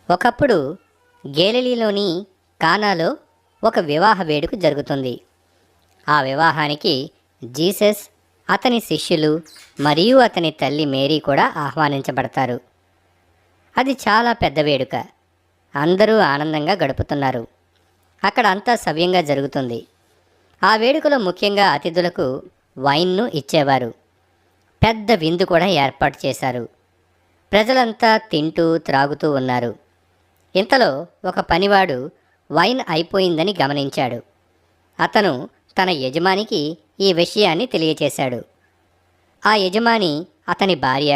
ఒకప్పుడు గేలిలీలోని కానాలో ఒక వివాహ వేడుక జరుగుతుంది. ఆ వివాహానికి జీసస్, అతని శిష్యులు మరియు అతని తల్లి మేరీ కూడా ఆహ్వానించబడతారు. అది చాలా పెద్ద వేడుక. అందరూ ఆనందంగా గడుపుతున్నారు. అక్కడ అంతా సవ్యంగా జరుగుతుంది. ఆ వేడుకలో ముఖ్యంగా అతిథులకు వైన్ను ఇచ్చేవారు. పెద్ద విందు కూడా ఏర్పాటు చేశారు. ప్రజలంతా తింటూ త్రాగుతూ ఉన్నారు. ఇంతలో ఒక పనివాడు వైన్ అయిపోయిందని గమనించాడు. అతను తన యజమానికి ఈ విషయాన్ని తెలియచేశాడు. ఆ యజమాని, అతని భార్య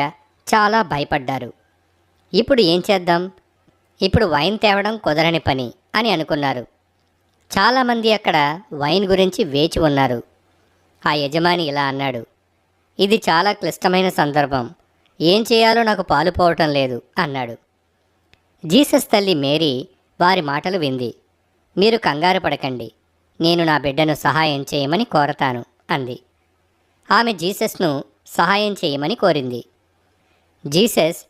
చాలా భయపడ్డారు. ఇప్పుడు ఏం చేద్దాం? ఇప్పుడు వైన్ తేవడం కుదరని పని అని అనుకున్నారు. చాలామంది అక్కడ వైన్ గురించి వేచి ఉన్నారు. ఆ యజమాని ఇలా అన్నాడు, ఇది చాలా క్లిష్టమైన సందర్భం. ఏం చేయాలో నాకు పాలుపోవటం లేదు అన్నాడు. జీసస్ తల్లి మేరీ వారి మాటలు వింది. మీరు కంగారు పడకండి, నేను నా బిడ్డను సహాయం చేయమని కోరతాను అంది. ఆమె జీసస్ను సహాయం చేయమని కోరింది. జీసస్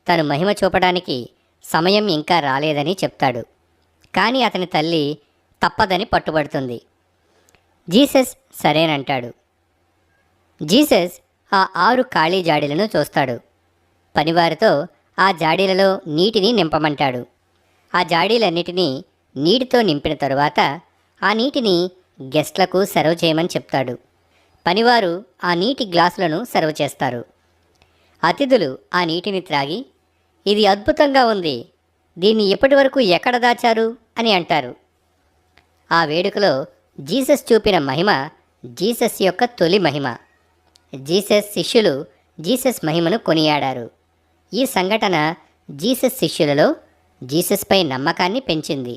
తను మహిమ చూపడానికి సమయం ఇంకా రాలేదని చెప్తాడు. కానీ అతని తల్లి తప్పదని పట్టుబడుతుంది. జీసస్ సరేనంటాడు. జీసస్ ఆ 6 ఖాళీ జాడీలను చూస్తాడు. పనివారితో ఆ జాడీలలో నీటిని నింపమంటాడు. ఆ జాడీలన్నిటినీ నీటితో నింపిన తరువాత ఆ నీటిని గెస్ట్లకు సర్వ్ చేయమని చెప్తాడు. పనివారు ఆ నీటి గ్లాసులను సర్వ్ చేస్తారు. అతిథులు ఆ నీటిని త్రాగి, ఇది అద్భుతంగా ఉంది, దీన్ని ఇప్పటి వరకు ఎక్కడ దాచారు అని అంటారు. ఆ వేడుకలో జీసస్ చూపిన మహిమ జీసస్ యొక్క తొలి మహిమ. జీసస్ శిష్యులు జీసస్ మహిమను కొనియాడారు. ఈ సంఘటన జీసస్ శిష్యులలో జీసస్పై నమ్మకాన్ని పెంచింది.